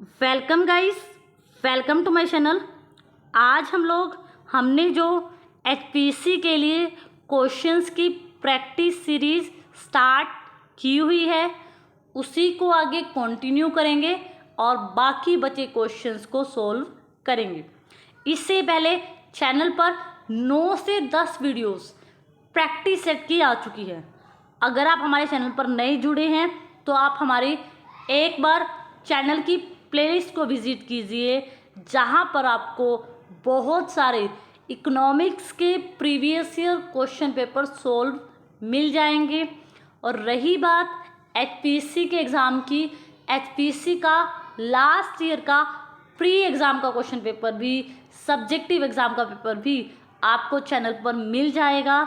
Welcome guys, welcome to my channel. आज हमने जो एचपीएससी के लिए क्वेश्चंस की प्रैक्टिस सीरीज़ स्टार्ट की हुई है उसी को आगे कंटिन्यू करेंगे और बाकी बचे क्वेश्चंस को सॉल्व करेंगे। इससे पहले चैनल पर 9 से 10 वीडियोस प्रैक्टिस सेट की आ चुकी है। अगर आप हमारे चैनल पर नए जुड़े हैं तो आप हमारे एक बार चैनल की प्लेलिस्ट को विज़िट कीजिए, जहां पर आपको बहुत सारे इकोनॉमिक्स के previous year question paper solve मिल जाएंगे। और रही बात एचपीएससी के एग्ज़ाम की, एचपीएससी का लास्ट ईयर का प्री एग्ज़ाम का क्वेश्चन पेपर भी, सब्जेक्टिव एग्ज़ाम का पेपर भी आपको चैनल पर मिल जाएगा।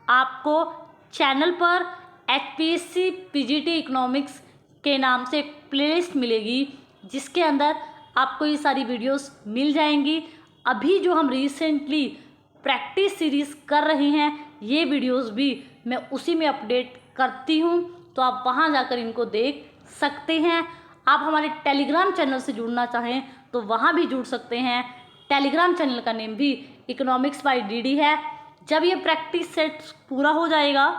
आपको चैनल पर एचपीएससी पीजीटी इकोनॉमिक्स के नाम से एक प्लेलिस्ट मिलेगी, जिसके अंदर आपको ये सारी वीडियोस मिल जाएंगी। अभी जो हम रिसेंटली प्रैक्टिस सीरीज़ कर रहे हैं, ये वीडियोस भी मैं उसी में अपडेट करती हूँ, तो आप वहाँ जाकर इनको देख सकते हैं। आप हमारे टेलीग्राम चैनल से जुड़ना चाहें तो वहाँ भी जुड़ सकते हैं। टेलीग्राम चैनल का नेम भी इकोनॉमिक्स बाय डीडी है। जब ये प्रैक्टिस सेट पूरा हो जाएगा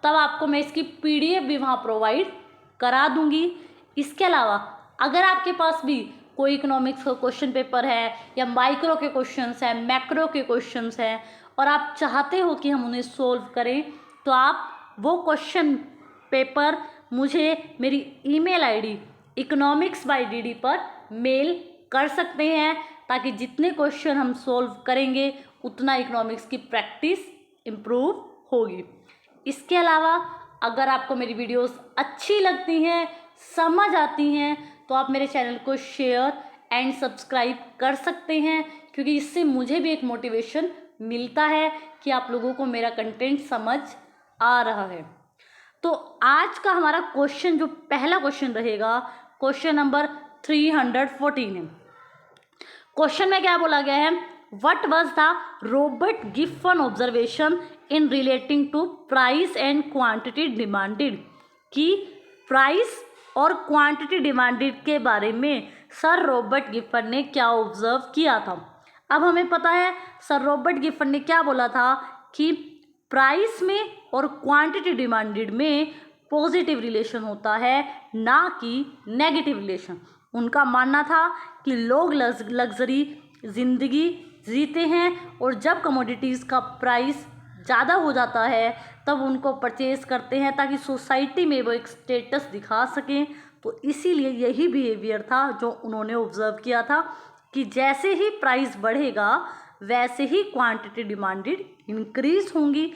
तब आपको मैं इसकी पीडीएफ भी वहाँ प्रोवाइड करा दूँगी। इसके अलावा अगर आपके पास भी कोई इकोनॉमिक्स का क्वेश्चन पेपर है या माइक्रो के क्वेश्चंस हैं, मैक्रो के क्वेश्चंस हैं और आप चाहते हो कि हम उन्हें सॉल्व करें, तो आप वो क्वेश्चन पेपर मुझे मेरी ईमेल आईडी economicsbydd पर मेल कर सकते हैं, ताकि जितने क्वेश्चन हम सॉल्व करेंगे उतना इकोनॉमिक्स की प्रैक्टिस इम्प्रूव होगी। इसके अलावा अगर आपको मेरी वीडियोस अच्छी लगती हैं, समझ आती हैं, तो आप मेरे चैनल को शेयर एंड सब्सक्राइब कर सकते हैं, क्योंकि इससे मुझे भी एक मोटिवेशन मिलता है कि आप लोगों को मेरा कंटेंट समझ आ रहा है। तो आज का हमारा क्वेश्चन, जो पहला क्वेश्चन रहेगा, क्वेश्चन नंबर 314 है। क्वेश्चन में क्या बोला गया है? What was the Robert Gibson observation in relating to price and quantity demanded, कि प्राइस और क्वांटिटी डिमांडेड के बारे में सर रॉबर्ट गिब्सन ने क्या ऑब्जर्व किया था। अब हमें पता है सर रॉबर्ट गिब्सन ने क्या बोला था कि प्राइस में और क्वांटिटी डिमांडेड में पॉजिटिव रिलेशन होता है, ना कि नेगेटिव रिलेशन। उनका मानना था कि लोग लग्जरी ज़िंदगी जीते हैं और जब कमोडिटीज़ का प्राइस ज़्यादा हो जाता है तब उनको परचेज़ करते हैं, ताकि सोसाइटी में वो एक स्टेटस दिखा सकें। तो इसीलिए यही बिहेवियर था जो उन्होंने ऑब्ज़र्व किया था, कि जैसे ही प्राइस बढ़ेगा वैसे ही क्वांटिटी डिमांडेड इंक्रीज होंगी।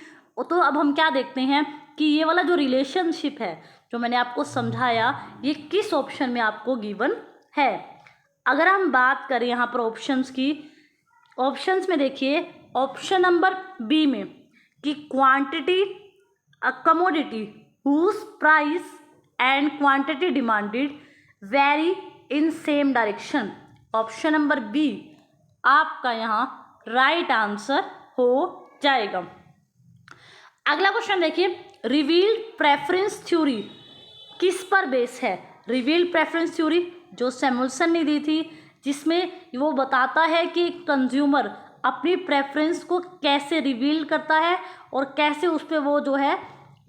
तो अब हम क्या देखते हैं कि ये वाला जो रिलेशनशिप है जो मैंने आपको समझाया, ये किस ऑप्शन में आपको गिवन है। अगर हम बात करें यहाँ पर ऑप्शंस की, ऑप्शंस में देखिए ऑप्शन नंबर बी में कि quantity a commodity whose price and quantity demanded vary in same direction, option number B आपका यहाँ राइट आंसर हो जाएगा। अगला क्वेश्चन देखिए, रिवील्ड प्रेफरेंस थ्योरी किस पर बेस है? रिवील्ड प्रेफरेंस थ्योरी जो सैमुअल्सन ने दी थी, जिसमें वो बताता है कि कंज्यूमर अपनी प्रेफरेंस को कैसे रिवील करता है और कैसे उस पर वो जो है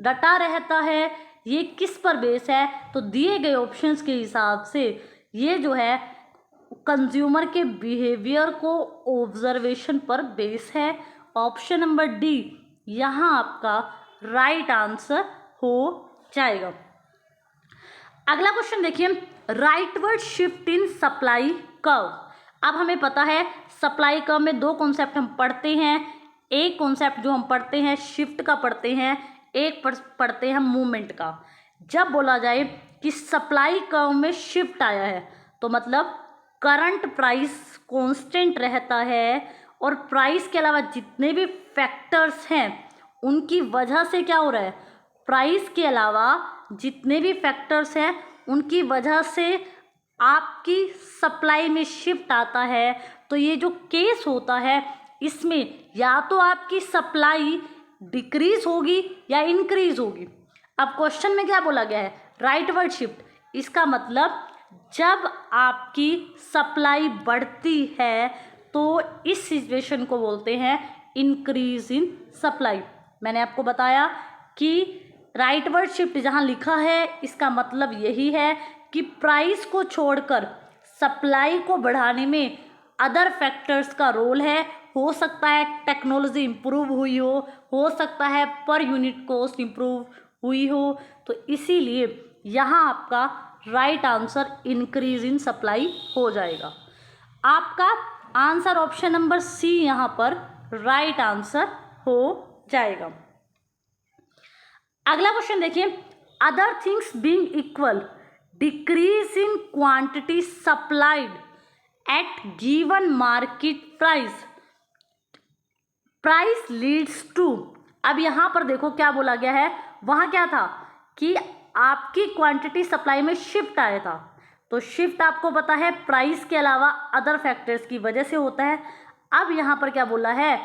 डटा रहता है। ये किस पर बेस है? तो दिए गए ऑप्शंस के हिसाब से ये जो है कंज्यूमर के बिहेवियर को ऑब्जर्वेशन पर बेस है। ऑप्शन नंबर डी यहाँ आपका राइट आंसर हो जाएगा। अगला क्वेश्चन देखिए, rightward shift in supply curve. अब हमें पता है सप्लाई कर्व में दो कॉन्सेप्ट हम पढ़ते हैं। एक कॉन्सेप्ट जो हम पढ़ते हैं शिफ्ट का पढ़ते हैं, एक पढ़ते हैं मूवमेंट का। जब बोला जाए कि सप्लाई कर्व में शिफ्ट आया है, तो मतलब करंट प्राइस कांस्टेंट रहता है और प्राइस के अलावा जितने भी फैक्टर्स हैं उनकी वजह से क्या हो रहा है, प्राइस के अलावा जितने भी फैक्टर्स हैं उनकी वजह से आपकी सप्लाई में शिफ्ट आता है। तो ये जो केस होता है इसमें या तो आपकी सप्लाई डिक्रीज होगी या इंक्रीज होगी। अब क्वेश्चन में क्या बोला गया है? Rightward shift. इसका मतलब जब आपकी सप्लाई बढ़ती है तो इस सिचुएशन को बोलते हैं इंक्रीज इन सप्लाई। मैंने आपको बताया कि राइटवर्ड शिफ्ट जहाँ लिखा है इसका मतलब यही है कि प्राइस को छोड़कर सप्लाई को बढ़ाने में अदर फैक्टर्स का रोल है। हो सकता है टेक्नोलॉजी इम्प्रूव हुई हो सकता है पर यूनिट कॉस्ट इम्प्रूव हुई हो, तो इसीलिए यहाँ आपका right answer increase in supply हो जाएगा। आपका आंसर ऑप्शन नंबर सी यहाँ पर राइट आंसर हो जाएगा। अगला क्वेश्चन देखिए, other things being equal decrease in quantity supplied at given market price leads to. अब यहाँ पर देखो क्या बोला गया है, वहाँ क्या था कि आपकी क्वांटिटी सप्लाई में शिफ्ट आया था, तो शिफ्ट आपको पता है प्राइस के अलावा अदर फैक्टर्स की वजह से होता है। अब यहाँ पर क्या बोला है,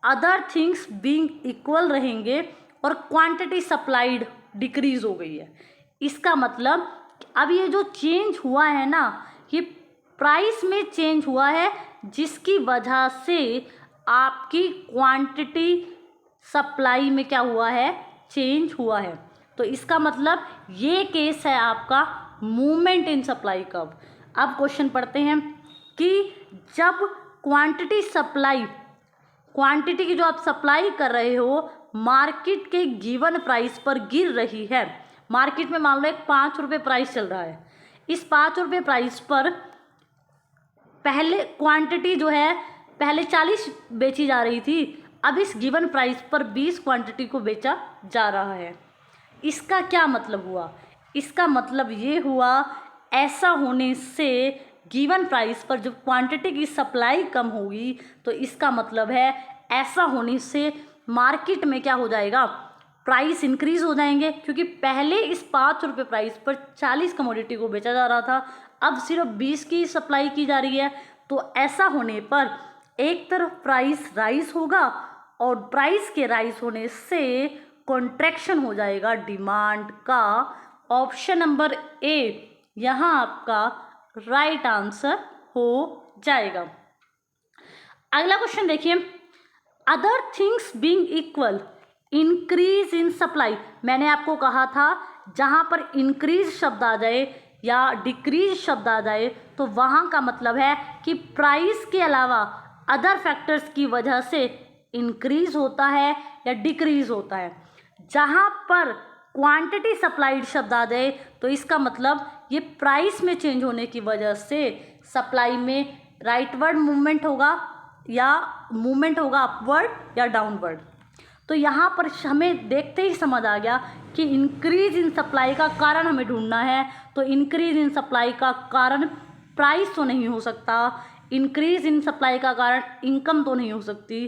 अदर थिंग्स बीइंग इक्वल रहेंगे और क्वांटिटी सप्लाइड डिक्रीज हो गई है। इसका मतलब अब ये जो चेंज हुआ है ना, ये प्राइस में चेंज हुआ है जिसकी वजह से आपकी क्वांटिटी सप्लाई में क्या हुआ है, चेंज हुआ है। तो इसका मतलब ये केस है आपका मूवमेंट इन सप्लाई कर्व। अब क्वेश्चन पढ़ते हैं कि जब क्वांटिटी की जो आप सप्लाई कर रहे हो मार्केट के गिवन प्राइस पर गिर रही है, मार्केट में मान लो एक 5 रुपये प्राइस चल रहा है, इस 5 रुपये प्राइस पर पहले क्वांटिटी जो है पहले 40 बेची जा रही थी, अब इस गिवन प्राइस पर 20 क्वांटिटी को बेचा जा रहा है। इसका क्या मतलब हुआ, इसका मतलब ये हुआ ऐसा होने से गिवन प्राइस पर जब क्वांटिटी की सप्लाई कम होगी तो इसका मतलब है ऐसा होने से मार्केट में क्या हो जाएगा, प्राइस इंक्रीज हो जाएंगे, क्योंकि पहले इस 5 रुपये प्राइस पर 40 कमोडिटी को बेचा जा रहा था, अब सिर्फ 20 की सप्लाई की जा रही है। तो ऐसा होने पर एक तरफ प्राइस राइज होगा और प्राइस के राइज होने से कॉन्ट्रैक्शन हो जाएगा डिमांड का। ऑप्शन नंबर ए यहाँ आपका राइट आंसर हो जाएगा। अगला क्वेश्चन देखिए, other things being equal increase in supply. मैंने आपको कहा था जहाँ पर इंक्रीज शब्द आ जाए या डिक्रीज शब्द आ जाए तो वहाँ का मतलब है कि प्राइस के अलावा अदर फैक्टर्स की वजह से इंक्रीज होता है या डिक्रीज होता है। जहाँ पर क्वांटिटी सप्लाइड शब्द आ जाए तो इसका मतलब ये प्राइस में चेंज होने की वजह से सप्लाई में राइटवर्ड मूवमेंट होगा या मूवमेंट होगा अपवर्ड या डाउनवर्ड। तो यहाँ पर हमें देखते ही समझ आ गया कि इंक्रीज इन सप्लाई का कारण हमें ढूंढना है। तो इंक्रीज इन सप्लाई का कारण प्राइस तो नहीं हो सकता, इंक्रीज इन सप्लाई का कारण इनकम तो नहीं हो सकती,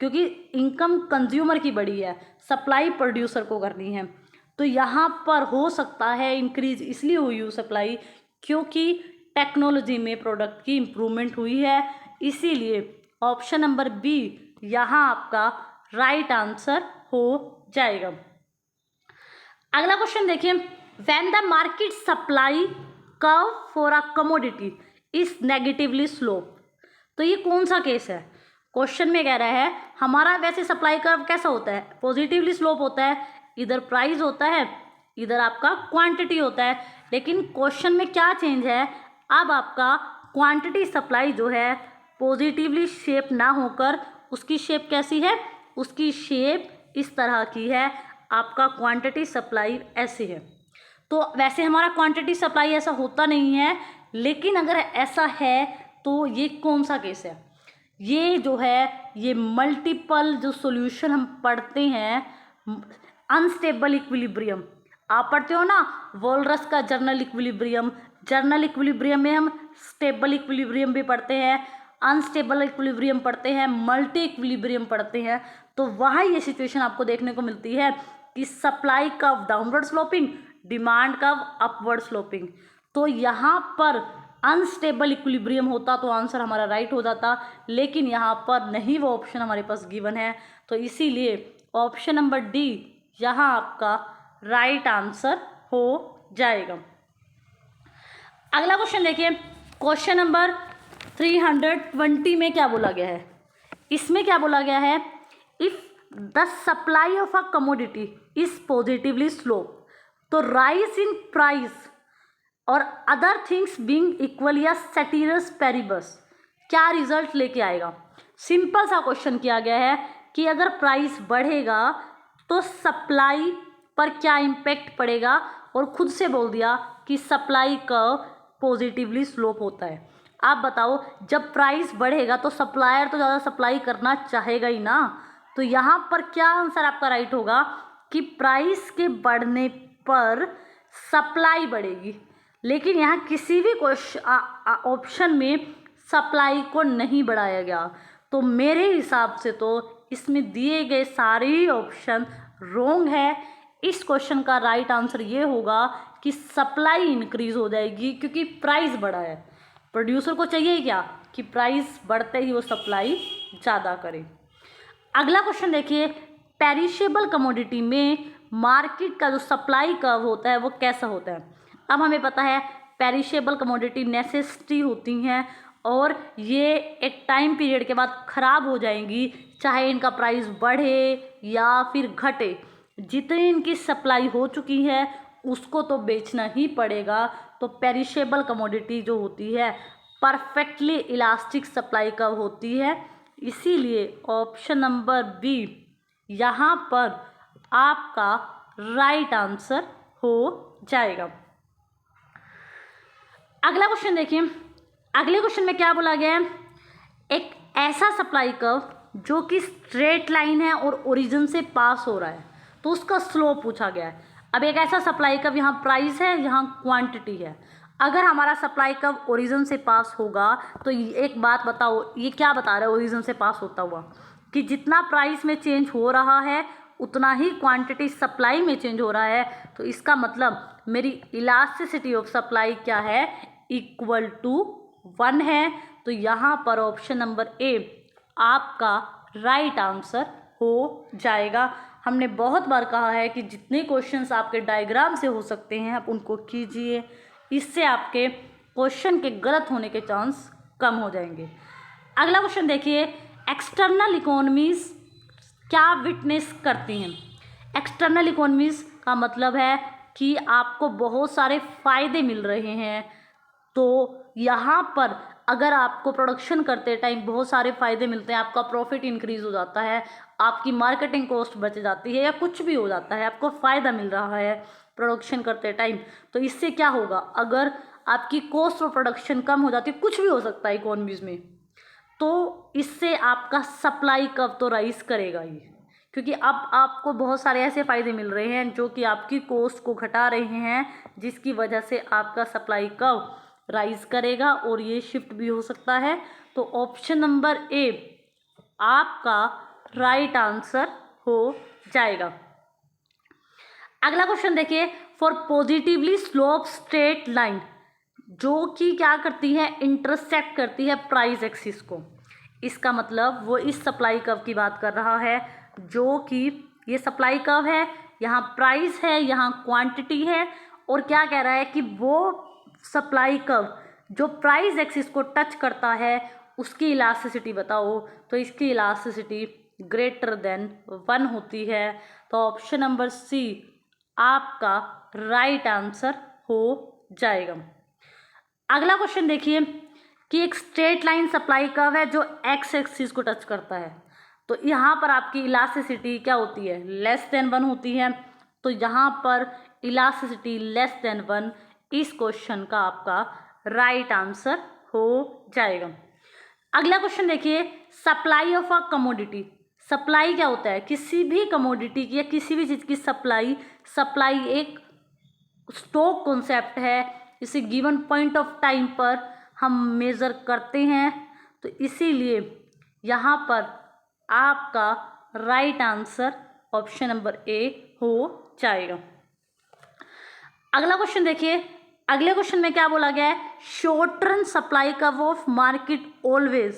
क्योंकि इनकम कंज्यूमर की बड़ी है, सप्लाई प्रोड्यूसर को करनी है। तो यहाँ पर हो सकता है इंक्रीज इसलिए हुई हो सप्लाई क्योंकि टेक्नोलॉजी में प्रोडक्ट की इम्प्रूवमेंट हुई है, इसीलिए ऑप्शन नंबर बी यहाँ आपका राइट आंसर हो जाएगा। अगला क्वेश्चन देखिए, when the market supply curve for a commodity is negatively slope. तो ये कौन सा केस है, क्वेश्चन में कह रहा है हमारा वैसे सप्लाई कर्व कैसा होता है, पॉजिटिवली स्लोप होता है, इधर प्राइस होता है इधर आपका क्वांटिटी होता है। लेकिन क्वेश्चन में क्या चेंज है, अब आपका क्वांटिटी सप्लाई जो है पॉजिटिवली शेप ना होकर उसकी शेप कैसी है, उसकी शेप इस तरह की है, आपका क्वांटिटी सप्लाई ऐसी है। तो वैसे हमारा क्वांटिटी सप्लाई ऐसा होता नहीं है, लेकिन अगर ऐसा है तो ये कौन सा केस है, ये जो है ये मल्टीपल जो सॉल्यूशन हम पढ़ते हैं, अनस्टेबल इक्विलिब्रियम आप पढ़ते हो ना, वोल्रस का जर्नल इक्विलिब्रियम में हम स्टेबल इक्विलिब्रियम भी पढ़ते हैं, अनस्टेबल इक्विलिब्रियम पढ़ते हैं, मल्टी इक्विलिब्रियम पढ़ते हैं। तो वहाँ ये सिचुएशन आपको देखने को मिलती है कि supply curve downward sloping, demand curve upward sloping. तो यहाँ पर अनस्टेबल इक्विलिब्रियम होता तो आंसर हमारा राइट हो जाता, लेकिन यहाँ पर नहीं, वो ऑप्शन हमारे पास गिवन है, तो इसीलिए ऑप्शन नंबर डी यहाँ आपका राइट आंसर हो जाएगा। अगला क्वेश्चन देखिए, क्वेश्चन नंबर 320 में क्या बोला गया है। इसमें क्या बोला गया है, if the supply of a commodity is positively slow तो राइज इन प्राइस और अदर थिंग्स बीइंग इक्वल या सेटिरस पेरिबस क्या रिजल्ट लेके आएगा। सिंपल सा क्वेश्चन किया गया है कि अगर प्राइस बढ़ेगा तो सप्लाई पर क्या इम्पैक्ट पड़ेगा, और खुद से बोल दिया कि सप्लाई कर्व पॉजिटिवली स्लोप होता है। आप बताओ, जब प्राइस बढ़ेगा तो सप्लायर तो ज़्यादा सप्लाई करना चाहेगा ही ना। तो यहाँ पर क्या आंसर आपका राइट होगा कि प्राइस के बढ़ने पर सप्लाई बढ़ेगी, लेकिन यहाँ किसी भी ऑप्शन में सप्लाई को नहीं बढ़ाया गया। तो मेरे हिसाब से तो इसमें दिए गए सारे ऑप्शन रॉन्ग है। इस क्वेश्चन का राइट आंसर ये होगा कि सप्लाई इंक्रीज हो जाएगी क्योंकि प्राइस बढ़ा है। प्रोड्यूसर को चाहिए क्या कि प्राइस बढ़ते ही वो सप्लाई ज़्यादा करे। अगला क्वेश्चन देखिए, पेरिशेबल कमोडिटी में मार्केट का जो सप्लाई कर्व होता है वो कैसा होता है। अब हमें पता है पेरिशेबल कमोडिटी नेसेसिटी होती हैं और ये एक टाइम पीरियड के बाद ख़राब हो जाएंगी, चाहे इनका प्राइस बढ़े या फिर घटे। जितनी इनकी सप्लाई हो चुकी है उसको तो बेचना ही पड़ेगा। तो पेरिशेबल कमोडिटी जो होती है परफेक्टली इलास्टिक सप्लाई कर्व होती है, इसीलिए ऑप्शन नंबर बी यहाँ पर आपका राइट आंसर हो जाएगा। अगला क्वेश्चन देखिए, अगले क्वेश्चन में क्या बोला गया है, एक ऐसा सप्लाई कर्व जो कि स्ट्रेट लाइन है और ओरिजिन से पास हो रहा है तो उसका स्लोप पूछा गया है। अब एक ऐसा सप्लाई कर्व, यहाँ प्राइस है, यहाँ क्वांटिटी है। अगर हमारा सप्लाई कर्व ओरिजिन से पास होगा तो एक बात बताओ, ये क्या बता रहा है ओरिजिन से पास होता हुआ, कि जितना प्राइस में चेंज हो रहा है उतना ही क्वांटिटी सप्लाई में चेंज हो रहा है। तो इसका मतलब मेरी इलास्टिसिटी ऑफ सप्लाई क्या है, इक्वल टू 1 है। तो यहाँ पर ऑप्शन नंबर ए आपका राइट आंसर हो जाएगा। हमने बहुत बार कहा है कि जितने क्वेश्चंस आपके डायग्राम से हो सकते हैं आप उनको कीजिए, इससे आपके क्वेश्चन के गलत होने के चांस कम हो जाएंगे। अगला क्वेश्चन देखिए, एक्सटर्नल इकोनॉमीज क्या विटनेस करती हैं। एक्सटर्नल इकोनॉमीज का मतलब है कि आपको बहुत सारे फ़ायदे मिल रहे हैं। तो यहाँ पर अगर आपको प्रोडक्शन करते टाइम बहुत सारे फ़ायदे मिलते हैं, आपका प्रॉफिट इंक्रीज़ हो जाता है, आपकी मार्केटिंग कॉस्ट बच जाती है या कुछ भी हो जाता है, आपको फ़ायदा मिल रहा है प्रोडक्शन करते टाइम, तो इससे क्या होगा, अगर आपकी कॉस्ट ऑफ प्रोडक्शन कम हो जाती है, कुछ भी हो सकता है इकोनॉमीज़ में, तो इससे आपका सप्लाई कर्व तो राइज करेगा ही, क्योंकि अब आपको बहुत सारे ऐसे फ़ायदे मिल रहे हैं जो कि आपकी कॉस्ट को घटा रहे हैं, जिसकी वजह से आपका सप्लाई कर्व राइज करेगा और ये शिफ्ट भी हो सकता है। तो ऑप्शन नंबर ए आपका राइट आंसर हो जाएगा। अगला क्वेश्चन देखिए, for positively slope straight line जो कि क्या करती है, इंटरसेक्ट करती है प्राइस एक्सिस को। इसका मतलब वो इस सप्लाई कर्व की बात कर रहा है जो कि ये सप्लाई कर्व है, यहाँ प्राइस है, यहाँ क्वांटिटी है, और क्या कह रहा है कि वो सप्लाई कर्व जो प्राइस एक्सिस को टच करता है उसकी इलास्टिसिटी बताओ। तो इसकी इलास्टिसिटी ग्रेटर देन 1 होती है। तो ऑप्शन नंबर सी आपका राइट आंसर हो जाएगा। अगला क्वेश्चन देखिए कि एक स्ट्रेट लाइन सप्लाई कर्व है जो एक्स एक्सिस को टच करता है, तो यहाँ पर आपकी इलास्टिसिटी क्या होती है, लेस देन 1 होती है। तो यहाँ पर इलास्टिसिटी लेस देन 1 इस क्वेश्चन का आपका राइट आंसर हो जाएगा। अगला क्वेश्चन देखिए, supply of a commodity. Supply क्या होता है, किसी भी कमोडिटी की या किसी भी चीज़ की सप्लाई एक स्टॉक कॉन्सेप्ट है, इसे गिवन पॉइंट ऑफ टाइम पर हम मेज़र करते हैं। तो इसीलिए यहाँ पर आपका right answer option number A हो जाएगा। अगला क्वेश्चन देखिए, अगले क्वेश्चन में क्या बोला गया है, short run supply curve of market always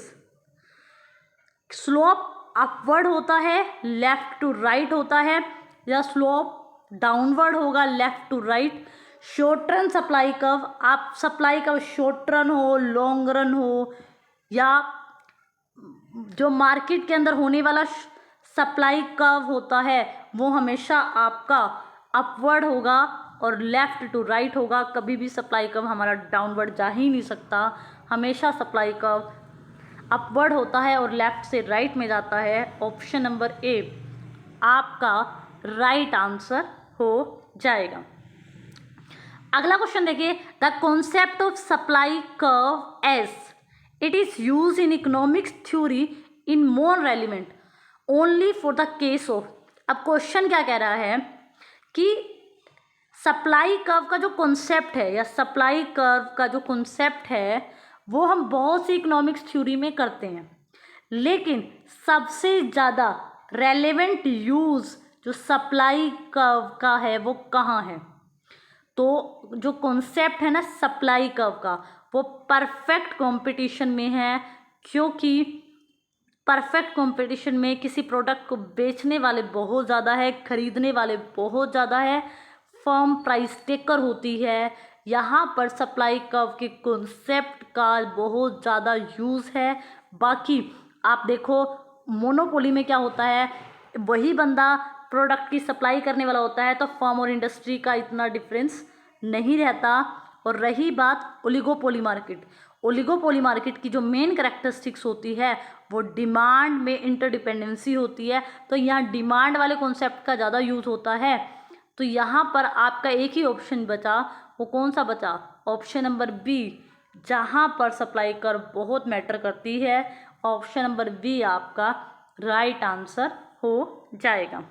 slope upward होता है, लेफ्ट टू राइट होता है, या स्लोप डाउनवर्ड होगा left to right. Short run supply curve, आप सप्लाई कर्व शॉर्ट रन हो, लॉन्ग रन हो, या जो मार्केट के अंदर होने वाला सप्लाई कर्व होता है वो हमेशा आपका अपवर्ड होगा और लेफ़्ट टू राइट होगा। कभी भी सप्लाई कर्व हमारा डाउनवर्ड जा ही नहीं सकता, हमेशा सप्लाई कर्व अपवर्ड होता है और लेफ़्ट से राइट में जाता है। ऑप्शन नंबर ए आपका राइट आंसर हो जाएगा। अगला क्वेश्चन देखिए, the concept of supply curve as it is use in economics theory in more relevant only for the case of. अब क्वेश्चन क्या कह रहा है कि सप्लाई कर्व का जो कॉन्सेप्ट है या सप्लाई कर्व का जो कॉन्सेप्ट है वो हम बहुत सी इकोनॉमिक्स थ्योरी में करते हैं, लेकिन सबसे ज़्यादा रेलेवेंट यूज़ जो सप्लाई कर्व का है वो कहाँ है। तो जो कॉन्सेप्ट है ना सप्लाई कर्व का वो परफेक्ट कंपटीशन में है, क्योंकि परफेक्ट कंपटीशन में किसी प्रोडक्ट को बेचने वाले बहुत ज़्यादा है, खरीदने वाले बहुत ज़्यादा है, फर्म प्राइस टेकर होती है। यहाँ पर सप्लाई कर्व के कॉन्सेप्ट का बहुत ज़्यादा यूज़ है। बाकी आप देखो मोनोपोली में क्या होता है, वही बंदा प्रोडक्ट की सप्लाई करने वाला होता है, तो फर्म और इंडस्ट्री का इतना डिफरेंस नहीं रहता। और रही बात ओलिगोपोली मार्केट, ओलिगोपोली मार्केट की जो मेन कैरेक्टरिस्टिक्स होती है वो डिमांड में इंटरडिपेंडेंसी होती है। तो यहाँ डिमांड वाले कॉन्सेप्ट का ज़्यादा यूज़ होता है। तो यहाँ पर आपका एक ही ऑप्शन बचा, वो कौन सा बचा, ऑप्शन नंबर बी, जहाँ पर सप्लाई कर्व बहुत मैटर करती है। ऑप्शन नंबर बी आपका राइट आंसर हो जाएगा।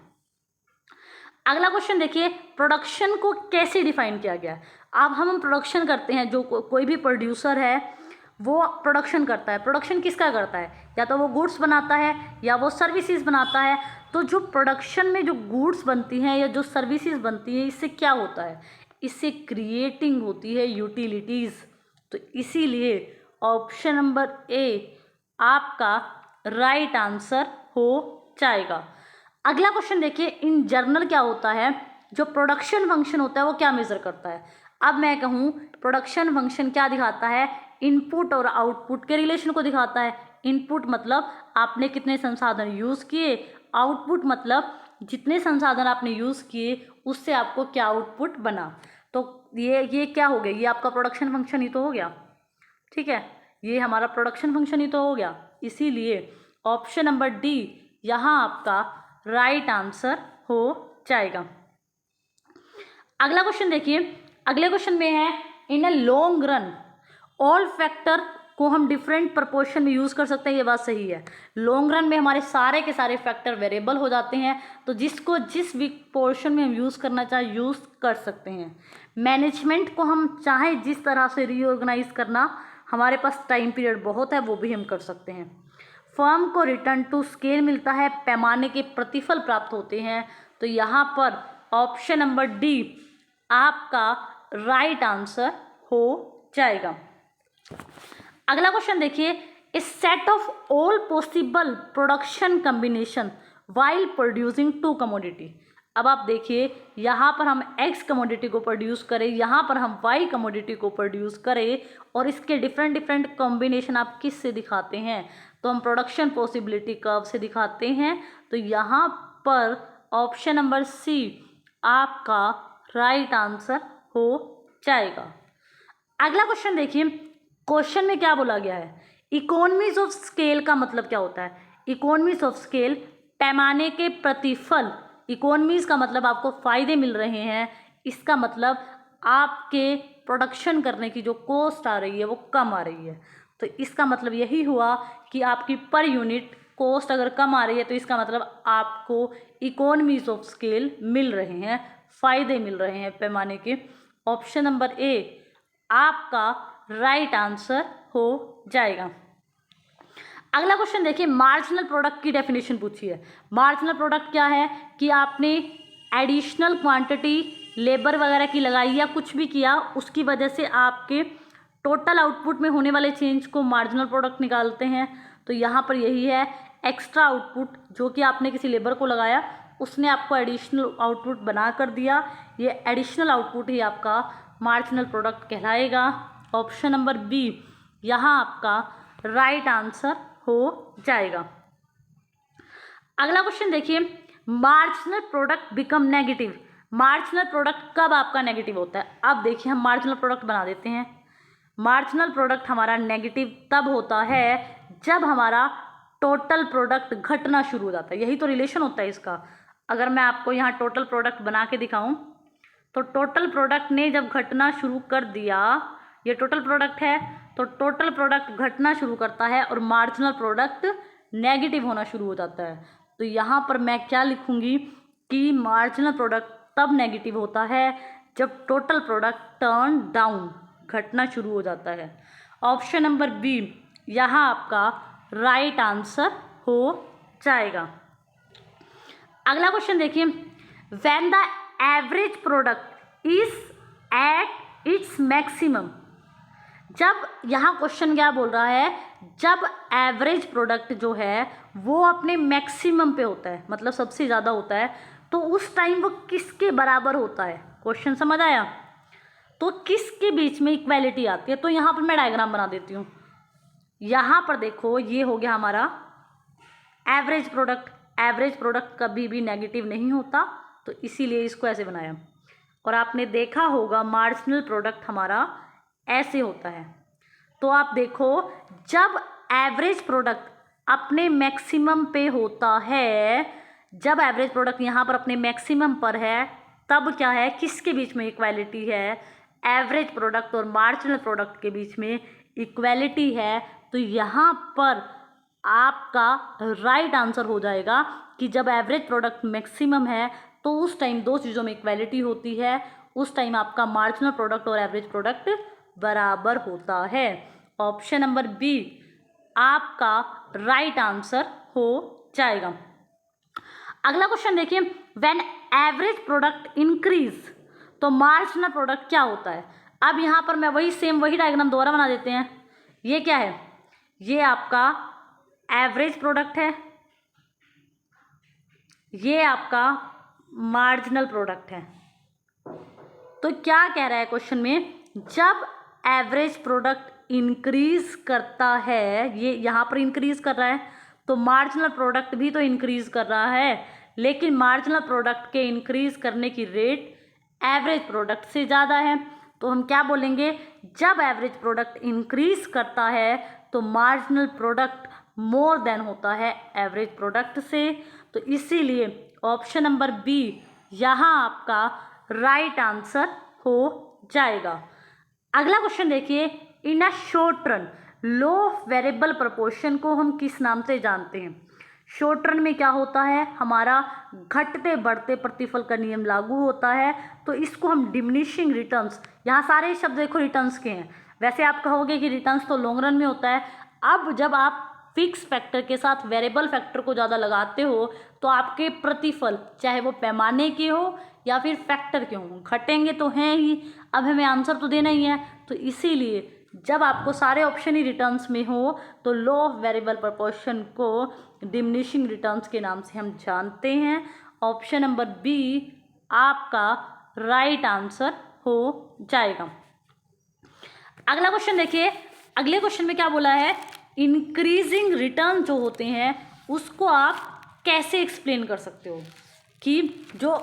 अगला क्वेश्चन देखिए, प्रोडक्शन को कैसे डिफाइन किया गया है। अब हम प्रोडक्शन करते हैं, जो कोई भी प्रोड्यूसर है वो प्रोडक्शन करता है। प्रोडक्शन किसका करता है, या तो वो गुड्स बनाता है या वो सर्विसेज बनाता है। तो जो प्रोडक्शन में जो गुड्स बनती हैं या जो सर्विसेज बनती हैं, इससे क्या होता है, इससे क्रिएटिंग होती है यूटिलिटीज़। तो इसीलिए ऑप्शन नंबर ए आपका राइट आंसर हो जाएगा। अगला क्वेश्चन देखिए, इन जर्नल क्या होता है, जो प्रोडक्शन फंक्शन होता है वो क्या मेज़र करता है। अब मैं कहूँ प्रोडक्शन फंक्शन क्या दिखाता है, इनपुट और आउटपुट के रिलेशन को दिखाता है। इनपुट मतलब आपने कितने संसाधन यूज़ किए, आउटपुट मतलब जितने संसाधन आपने यूज़ किए उससे आपको क्या आउटपुट बना। तो ये क्या हो गया, ये आपका प्रोडक्शन फंक्शन ही तो हो गया, ठीक है, ये हमारा प्रोडक्शन फंक्शन ही तो हो गया। इसीलिए ऑप्शन नंबर डी यहाँ आपका राइट आंसर हो जाएगा। अगला क्वेश्चन देखिए, अगले क्वेश्चन में है, in a long run all factor को हम डिफरेंट प्रपोर्शन में यूज़ कर सकते हैं। ये बात सही है, लॉन्ग रन में हमारे सारे के सारे फैक्टर वेरिएबल हो जाते हैं, तो जिसको जिस भी पोर्शन में हम यूज़ करना चाहे यूज़ कर सकते हैं। मैनेजमेंट को हम चाहे जिस तरह से रीऑर्गेनाइज करना, हमारे पास टाइम पीरियड बहुत है, वो भी हम कर सकते हैं। फर्म को रिटर्न टू स्केल मिलता है, पैमाने के प्रतिफल प्राप्त होते हैं। तो यहाँ पर ऑप्शन नंबर डी आपका राइट आंसर हो जाएगा। अगला क्वेश्चन देखिए, a set of all possible production combination while producing two commodity. अब आप देखिए, यहाँ पर हम एक्स कमोडिटी को प्रोड्यूस करें, यहाँ पर हम वाई कमोडिटी को प्रोड्यूस करें, और इसके डिफरेंट डिफरेंट कॉम्बिनेशन आप किस से दिखाते हैं, तो हम प्रोडक्शन पॉसिबिलिटी कर्व से दिखाते हैं। तो यहाँ पर ऑप्शन नंबर सी आपका राइट आंसर हो जाएगा। अगला क्वेश्चन देखिए, क्वेश्चन में क्या बोला गया है, इकोनॉमीज ऑफ स्केल का मतलब क्या होता है। इकोनॉमीज ऑफ स्केल पैमाने के प्रतिफल, इकोनॉमीज का मतलब आपको फ़ायदे मिल रहे हैं, इसका मतलब आपके प्रोडक्शन करने की जो कॉस्ट आ रही है वो कम आ रही है। तो इसका मतलब यही हुआ कि आपकी पर यूनिट कॉस्ट अगर कम आ रही है तो इसका मतलब आपको इकोनॉमीज ऑफ स्केल मिल रहे हैं, फ़ायदे मिल रहे हैं पैमाने के। ऑप्शन नंबर ए आपका राइट आंसर हो जाएगा। अगला क्वेश्चन देखिए, मार्जिनल प्रोडक्ट की डेफिनेशन पूछी है। मार्जिनल प्रोडक्ट क्या है कि आपने एडिशनल क्वांटिटी लेबर वगैरह की लगाई या कुछ भी किया, उसकी वजह से आपके टोटल आउटपुट में होने वाले चेंज को मार्जिनल प्रोडक्ट निकालते हैं। तो यहाँ पर यही है, एक्स्ट्रा आउटपुट जो कि आपने किसी लेबर को लगाया, उसने आपको एडिशनल आउटपुट बना कर दिया, ये एडिशनल आउटपुट ही आपका मार्जिनल प्रोडक्ट कहलाएगा। ऑप्शन नंबर बी यहाँ आपका राइट आंसर हो जाएगा। अगला क्वेश्चन देखिए, marginal product become negative. Marginal product कब आपका नेगेटिव होता है? अब देखिए हम मार्जिनल प्रोडक्ट बना देते हैं। मार्जिनल प्रोडक्ट हमारा नेगेटिव तब होता है जब हमारा टोटल प्रोडक्ट घटना शुरू हो जाता है। यही तो रिलेशन होता है इसका। अगर मैं आपको यहाँ टोटल प्रोडक्ट बना के दिखाऊं तो टोटल प्रोडक्ट ने जब घटना शुरू कर दिया, ये टोटल प्रोडक्ट है, तो टोटल प्रोडक्ट घटना शुरू करता है और मार्जिनल प्रोडक्ट नेगेटिव होना शुरू हो जाता है। तो यहाँ पर मैं क्या लिखूँगी कि मार्जिनल प्रोडक्ट तब नेगेटिव होता है जब टोटल प्रोडक्ट टर्न डाउन, घटना शुरू हो जाता है। ऑप्शन नंबर बी यहाँ आपका राइट आंसर हो जाएगा। अगला क्वेश्चन देखिए, when the average product is at its maximum. जब यहाँ क्वेश्चन क्या बोल रहा है, जब एवरेज प्रोडक्ट जो है वो अपने मैक्सिमम पे होता है, मतलब सबसे ज़्यादा होता है, तो उस टाइम वो किसके बराबर होता है? क्वेश्चन समझ आया? तो किसके बीच में इक्वालिटी आती है? तो यहाँ पर मैं डायग्राम बना देती हूँ। यहाँ पर देखो, ये हो गया हमारा एवरेज प्रोडक्ट। एवरेज प्रोडक्ट कभी भी नेगेटिव नहीं होता, तो इसीलिए इसको ऐसे बनाया। और आपने देखा होगा मार्जिनल प्रोडक्ट हमारा ऐसे होता है। तो आप देखो, जब एवरेज प्रोडक्ट अपने मैक्सिमम पे होता है, जब एवरेज प्रोडक्ट यहाँ पर अपने मैक्सिमम पर है, तब क्या है, किसके बीच में इक्वालिटी है? एवरेज प्रोडक्ट और मार्जिनल प्रोडक्ट के बीच में इक्वालिटी है। तो यहाँ पर आपका राइट आंसर हो जाएगा कि जब एवरेज प्रोडक्ट मैक्सिमम है तो उस टाइम दो चीज़ों में इक्वालिटी होती है, उस टाइम आपका मार्जिनल प्रोडक्ट और एवरेज प्रोडक्ट बराबर होता है। ऑप्शन नंबर बी आपका राइट आंसर हो जाएगा। अगला क्वेश्चन देखिए, व्हेन एवरेज प्रोडक्ट इंक्रीज, तो मार्जिनल प्रोडक्ट क्या होता है? अब यहाँ पर मैं वही डायग्राम दोबारा बना देते हैं। ये क्या है? ये आपका एवरेज प्रोडक्ट है, ये आपका मार्जिनल प्रोडक्ट है। तो क्या कह रहा है क्वेश्चन में, जब एवरेज प्रोडक्ट इंक्रीज करता है, ये यहाँ पर इंक्रीज कर रहा है, तो मार्जिनल प्रोडक्ट भी तो इंक्रीज कर रहा है, लेकिन मार्जिनल प्रोडक्ट के इंक्रीज करने की रेट एवरेज प्रोडक्ट से ज़्यादा है। तो हम क्या बोलेंगे, जब एवरेज प्रोडक्ट इंक्रीज करता है तो मार्जिनल प्रोडक्ट मोर देन होता है एवरेज प्रोडक्ट से। तो इसीलिए ऑप्शन नंबर बी यहाँ आपका राइट आंसर हो जाएगा। अगला क्वेश्चन देखिए, in a short run law of variable proportion को हम किस नाम से जानते हैं? शॉर्ट रन में क्या होता है, हमारा घटते बढ़ते प्रतिफल का नियम लागू होता है। तो इसको हम डिमिनिशिंग रिटर्न्स, यहाँ सारे शब्द देखो रिटर्न्स के हैं। वैसे आप कहोगे कि रिटर्न्स तो लॉन्ग रन में होता है। अब जब आप फिक्स फैक्टर के साथ वेरिएबल फैक्टर को ज़्यादा लगाते हो तो आपके प्रतिफल, चाहे वो पैमाने के हो या फिर फैक्टर के हों, घटेंगे तो हैं ही। अब हमें आंसर तो देना ही है, तो इसीलिए जब आपको सारे ऑप्शन ही रिटर्न्स में हो तो लॉ ऑफ वेरिएबल प्रोपोर्शन को डिमिनिशिंग रिटर्न्स के नाम से हम जानते हैं। ऑप्शन नंबर बी आपका राइट आंसर हो जाएगा। अगला क्वेश्चन देखिए, अगले क्वेश्चन में क्या बोला है, इंक्रीजिंग रिटर्न जो होते हैं उसको आप कैसे एक्सप्लेन कर सकते हो कि जो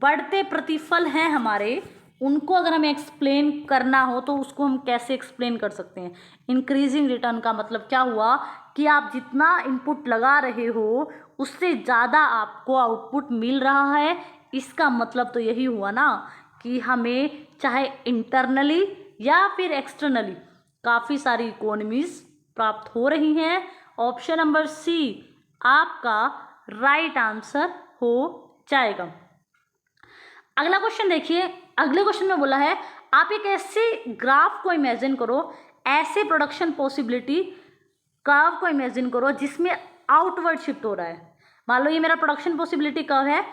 बढ़ते प्रतिफल हैं हमारे, उनको अगर हमें एक्सप्लेन करना हो तो उसको हम कैसे एक्सप्लेन कर सकते हैं? इंक्रीजिंग रिटर्न का मतलब क्या हुआ कि आप जितना इनपुट लगा रहे हो उससे ज़्यादा आपको आउटपुट मिल रहा है। इसका मतलब तो यही हुआ ना कि हमें चाहे इंटरनली या फिर एक्सटर्नली काफ़ी सारी इकोनॉमीज प्राप्त हो रही हैं। ऑप्शन नंबर सी आपका राइट आंसर हो जाएगा। अगला क्वेश्चन देखिए, अगले क्वेश्चन में बोला है आप एक ऐसे ग्राफ को इमेजिन करो, ऐसे प्रोडक्शन पॉसिबिलिटी कर्व को इमेजिन करो जिसमें आउटवर्ड शिफ्ट हो रहा है। मान लो ये मेरा प्रोडक्शन पॉसिबिलिटी कर्व है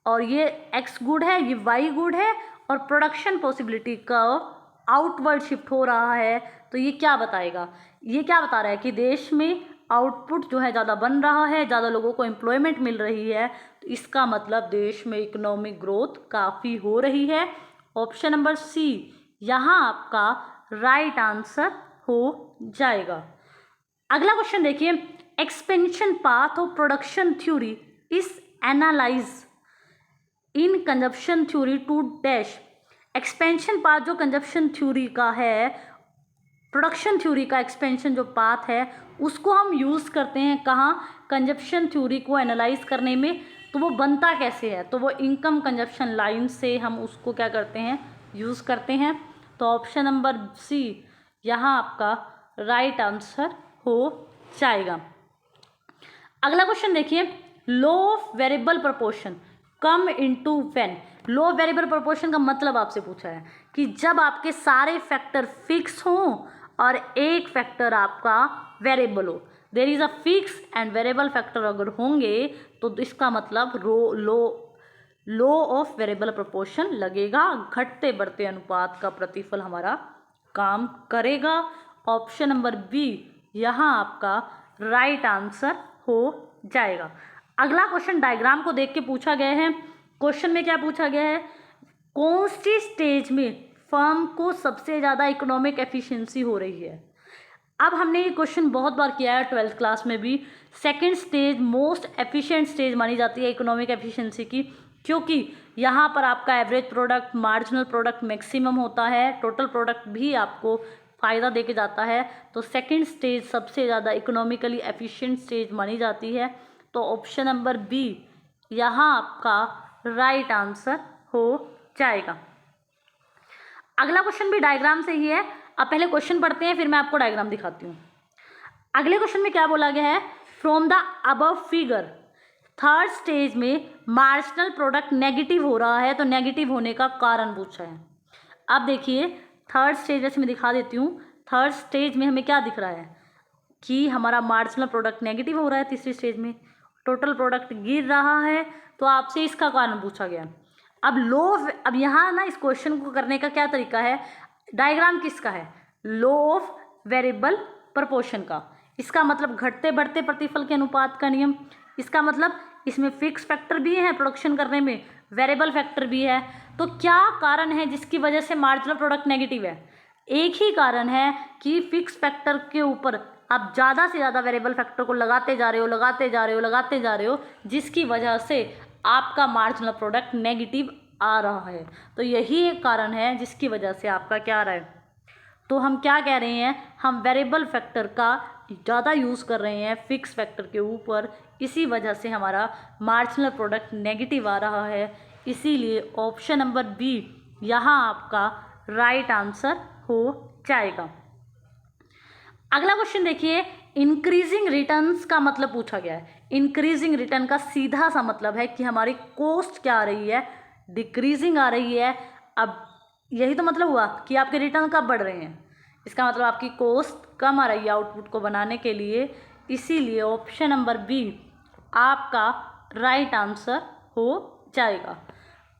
और ये एक्स गुड है, ये वाई गुड है, और production possibility curve outward shift हो रहा है। तो ये क्या बताएगा? ये क्या बता रहा है कि देश में आउटपुट जो है ज़्यादा बन रहा है, ज़्यादा लोगों को एम्प्लॉयमेंट मिल रही है। तो इसका मतलब देश में इकोनॉमिक ग्रोथ काफ़ी हो रही है। ऑप्शन नंबर सी यहाँ आपका राइट आंसर हो जाएगा। अगला क्वेश्चन देखिए, expansion path of production theory is analyse in consumption theory to dash. Expansion path जो कंजप्शन थ्योरी का है, प्रोडक्शन थ्योरी का एक्सपेंशन जो पाथ है उसको हम यूज़ करते हैं कहाँ, कंजप्शन थ्योरी को एनालाइज करने में। तो वो बनता कैसे है, तो वो इनकम कंजप्शन लाइन से हम उसको क्या करते हैं, यूज़ करते हैं। तो ऑप्शन नंबर सी यहाँ आपका राइट आंसर हो जाएगा। अगला क्वेश्चन देखिए, law of variable proportion come into when. Law of variable proportion का मतलब आपसे पूछा है कि जब आपके सारे फैक्टर फिक्स हों और एक फैक्टर आपका वेरिएबल हो। There is a fix and variable factor अगर होंगे तो इसका मतलब लॉ ऑफ वेरिएबल प्रोपोर्शन लगेगा, घटते बढ़ते अनुपात का प्रतिफल हमारा काम करेगा। ऑप्शन नंबर बी यहाँ आपका राइट आंसर हो जाएगा। अगला क्वेश्चन डायग्राम को देख के पूछा गया है। क्वेश्चन में क्या पूछा गया है, कौन सी स्टेज में फर्म को सबसे ज़्यादा इकोनॉमिक एफिशिएंसी हो रही है। अब हमने ये क्वेश्चन बहुत बार किया है 12th क्लास में भी। Second stage most efficient stage मानी जाती है इकोनॉमिक एफिशिएंसी की, क्योंकि यहाँ पर आपका average product, marginal product maximum होता है, टोटल प्रोडक्ट भी आपको फ़ायदा दे के जाता है। तो सेकेंड स्टेज सबसे ज़्यादा इकोनॉमिकली एफिशिएंट स्टेज मानी जाती है। तो ऑप्शन नंबर बी यहाँ आपका राइट आंसर हो जाएगा। अगला क्वेश्चन भी डायग्राम से ही है। अब पहले क्वेश्चन पढ़ते हैं, फिर मैं आपको डायग्राम दिखाती हूँ। अगले क्वेश्चन में क्या बोला गया है, from the above figure third stage में मार्जिनल प्रोडक्ट नेगेटिव हो रहा है, तो नेगेटिव होने का कारण पूछा है। अब देखिए थर्ड स्टेज जैसे मैं दिखा देती हूँ। थर्ड स्टेज में हमें क्या दिख रहा है कि हमारा मार्जिनल प्रोडक्ट नेगेटिव हो रहा है, तीसरी स्टेज में टोटल प्रोडक्ट गिर रहा है, तो आपसे इसका कारण पूछा गया। अब यहाँ ना इस क्वेश्चन को करने का क्या तरीका है, डायग्राम किसका है, लॉ ऑफ वेरिएबल प्रोपोर्शन का। इसका मतलब घटते बढ़ते प्रतिफल के अनुपात का नियम। इसका मतलब इसमें फिक्स फैक्टर भी है प्रोडक्शन करने में, वेरिएबल फैक्टर भी है। तो क्या कारण है जिसकी वजह से मार्जिनल प्रोडक्ट नेगेटिव है, एक ही कारण है कि फिक्स फैक्टर के ऊपर आप ज़्यादा से ज़्यादा वेरिएबल फैक्टर को लगाते जा रहे हो, जिसकी वजह से आपका मार्जिनल प्रोडक्ट नेगेटिव आ रहा है। तो यही एक कारण है जिसकी वजह से आपका क्या आ रहा है। तो हम क्या कह रहे हैं, हम वेरिएबल फैक्टर का ज़्यादा यूज़ कर रहे हैं फिक्स फैक्टर के ऊपर, इसी वजह से हमारा मार्जिनल प्रोडक्ट नेगेटिव आ रहा है। इसीलिए ऑप्शन नंबर बी यहाँ आपका राइट आंसर हो जाएगा। अगला क्वेश्चन देखिए, इंक्रीजिंग रिटर्न्स का मतलब पूछा गया है। इंक्रीजिंग रिटर्न का सीधा सा मतलब है कि हमारी कॉस्ट क्या आ रही है, डिक्रीजिंग आ रही है। अब यही तो मतलब हुआ कि आपके रिटर्न कब बढ़ रहे हैं, इसका मतलब आपकी कॉस्ट कम आ रही है आउटपुट को बनाने के लिए। इसीलिए ऑप्शन नंबर बी आपका राइट आंसर हो जाएगा।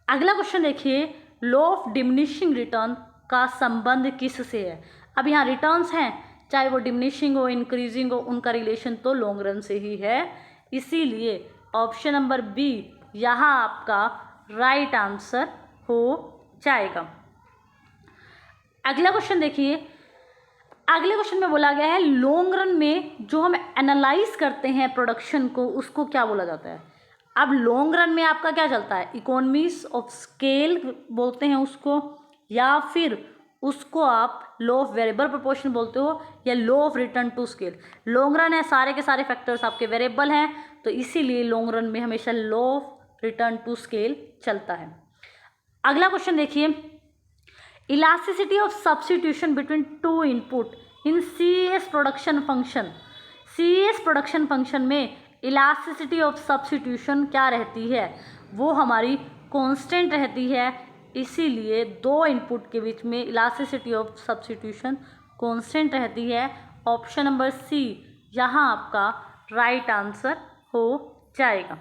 अगला क्वेश्चन देखिए, लॉ ऑफ डिमिनिशिंग रिटर्न का संबंध किससे है। अब यहाँ रिटर्न्स हैं, चाहे वो डिमिनिशिंग हो इंक्रीजिंग हो, उनका रिलेशन तो लॉन्ग रन से ही है। इसीलिए ऑप्शन नंबर बी यहाँ आपका राइट आंसर हो जाएगा। अगला क्वेश्चन देखिए, अगले क्वेश्चन में बोला गया है लॉन्ग रन में जो हम एनालाइज करते हैं प्रोडक्शन को, उसको क्या बोला जाता है। अब लॉन्ग रन में आपका क्या चलता है, इकोनॉमीज ऑफ स्केल बोलते हैं उसको, या फिर उसको आप लॉ ऑफ वेरिएबल प्रोपोर्शन बोलते हो, या law of return to scale. Long run है, सारे के सारे फैक्टर्स आपके वेरिएबल हैं, तो इसीलिए लॉन्ग रन में हमेशा law of return to scale चलता है। अगला क्वेश्चन देखिए, elasticity of substitution between two input in CS production function. CS production function में इलास्टिसिटी ऑफ सब्स्टिट्यूशन क्या रहती है, वो हमारी कांस्टेंट रहती है। इसीलिए दो इनपुट के बीच में इलास्टिसिटी ऑफ सब्स्टिट्यूशन कांस्टेंट रहती है। ऑप्शन नंबर सी यहाँ आपका राइट आंसर हो जाएगा।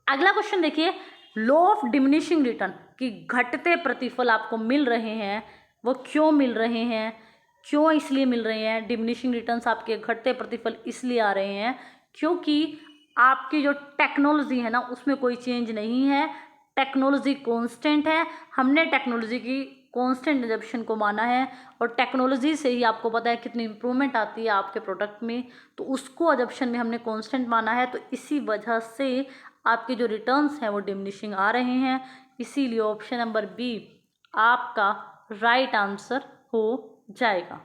अगला क्वेश्चन देखिए, लॉ ऑफ डिमिनिशिंग रिटर्न कि घटते प्रतिफल आपको मिल रहे हैं, वो क्यों मिल रहे हैं, क्यों इसलिए मिल रहे हैं। डिमिनिशिंग रिटर्न्स आपके घटते प्रतिफल इसलिए आ रहे हैं क्योंकि आपकी जो टेक्नोलॉजी है ना उसमें कोई चेंज नहीं है, टेक्नोलॉजी कांस्टेंट है। हमने टेक्नोलॉजी की कांस्टेंट एजम्पशन को माना है, और टेक्नोलॉजी से ही आपको पता है कितनी इंप्रूवमेंट आती है आपके प्रोडक्ट में, तो उसको एजम्पशन में हमने कांस्टेंट माना है। तो इसी वजह से आपके जो रिटर्न्स हैं वो डिमिनिशिंग आ रहे हैं, इसीलिए ऑप्शन नंबर बी आपका राइट आंसर हो जाएगा।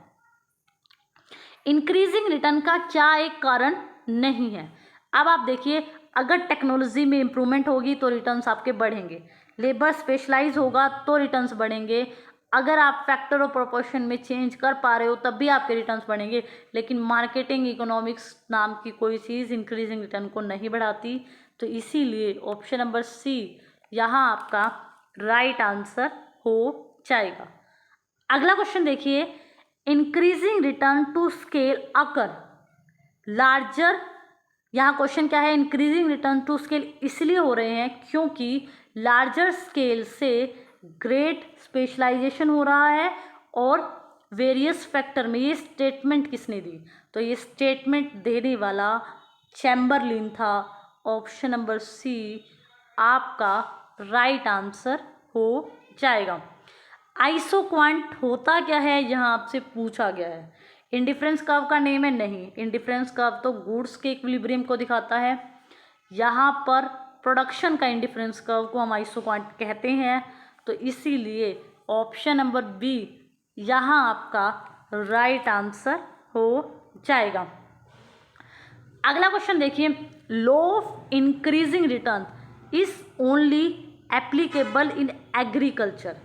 इंक्रीजिंग रिटर्न का क्या एक कारण नहीं है। अब आप देखिए, अगर टेक्नोलॉजी में इम्प्रूवमेंट होगी तो रिटर्न्स आपके बढ़ेंगे, लेबर स्पेशलाइज होगा तो रिटर्न्स बढ़ेंगे, अगर आप फैक्टर और प्रोपोर्शन में चेंज कर पा रहे हो तब भी आपके रिटर्न्स बढ़ेंगे, लेकिन मार्केटिंग इकोनॉमिक्स नाम की कोई चीज़ इंक्रीजिंग रिटर्न को नहीं बढ़ाती। तो इसीलिए ऑप्शन नंबर सी यहाँ आपका राइट आंसर हो जाएगा। अगला क्वेश्चन देखिए, increasing return to scale occur larger. यहाँ क्वेश्चन क्या है, इंक्रीजिंग रिटर्न टू स्केल इसलिए हो रहे हैं क्योंकि लार्जर स्केल से ग्रेट स्पेशलाइजेशन हो रहा है और वेरियस फैक्टर में। ये स्टेटमेंट किसने दी, तो ये स्टेटमेंट देने वाला चैम्बरलिन था। ऑप्शन नंबर सी आपका राइट आंसर हो जाएगा। आइसोक्वांट होता क्या है, यहाँ आपसे पूछा गया है। इंडिफरेंस कर्व का नेम है, नहीं, इंडिफरेंस कर्व तो गुड्स के इक्विलिब्रियम को दिखाता है। यहाँ पर प्रोडक्शन का इंडिफरेंस कर्व को हम आइसोक्वांट कहते हैं, तो इसीलिए ऑप्शन नंबर बी यहाँ आपका राइट आंसर हो जाएगा। अगला क्वेश्चन देखिए, law of increasing return is only applicable in agriculture.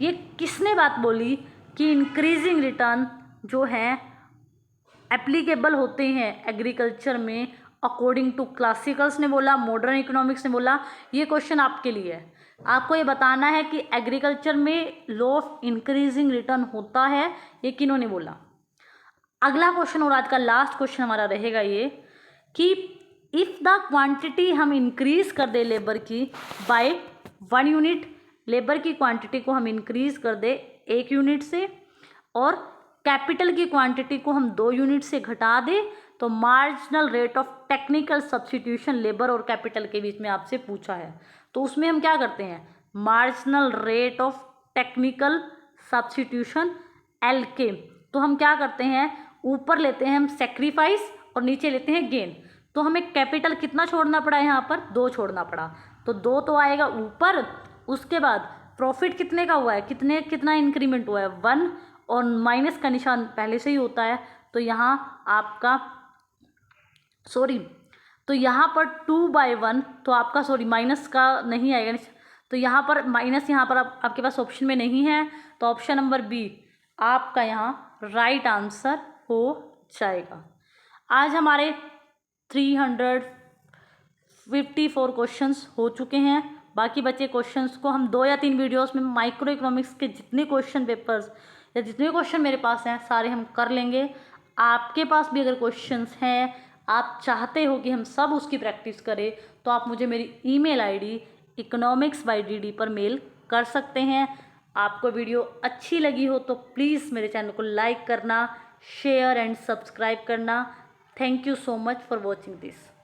ये किसने बात बोली कि इंक्रीजिंग रिटर्न जो है एप्लीकेबल होते हैं एग्रीकल्चर में? अकॉर्डिंग टू क्लासिकल्स ने बोला, मॉडर्न इकोनॉमिक्स ने बोला। ये क्वेश्चन आपके लिए है, आपको ये बताना है कि एग्रीकल्चर में लॉ ऑफ इंक्रीजिंग रिटर्न होता है, ये किन्होंने बोला। अगला क्वेश्चन और आज का लास्ट क्वेश्चन हमारा रहेगा ये कि इफ़ द क्वांटिटी हम इंक्रीज कर दे लेबर की बाय 1 यूनिट, लेबर की क्वांटिटी को हम इंक्रीज कर दे 1 यूनिट से, और कैपिटल की क्वांटिटी को हम 2 यूनिट से घटा दें, तो marginal rate of technical substitution labour और कैपिटल के बीच में आपसे पूछा है। तो उसमें हम क्या करते हैं, marginal rate of technical substitution LK, तो हम क्या करते हैं, ऊपर लेते हैं हम सेक्रीफाइस और नीचे लेते हैं गेन। तो हमें कैपिटल कितना छोड़ना पड़ा, यहाँ पर 2 छोड़ना पड़ा, तो 2 तो आएगा ऊपर। उसके बाद प्रॉफिट कितने का हुआ है, कितना इंक्रीमेंट हुआ है 1, और माइनस का निशान पहले से ही होता है, तो यहाँ आपका तो यहाँ पर 2/1, तो आपका माइनस का नहीं आएगा, तो यहाँ पर माइनस, यहाँ पर आपके पास ऑप्शन में नहीं है, तो ऑप्शन नंबर बी आपका यहाँ राइट आंसर हो जाएगा। आज हमारे 354 क्वेश्चंस हो चुके हैं। बाकी बचे क्वेश्चंस को हम 2 या 3 वीडियोस में माइक्रो इकोनॉमिक्स के जितने क्वेश्चन पेपर्स या जितने क्वेश्चन मेरे पास हैं सारे हम कर लेंगे। आपके पास भी अगर क्वेश्चंस हैं, आप चाहते हो कि हम सब उसकी प्रैक्टिस करें, तो आप मुझे मेरी email ID economicsbydd पर मेल कर सकते हैं। आपको वीडियो अच्छी लगी हो तो प्लीज़ मेरे चैनल को लाइक करना, शेयर एंड सब्सक्राइब करना। Thank you so much for watching this.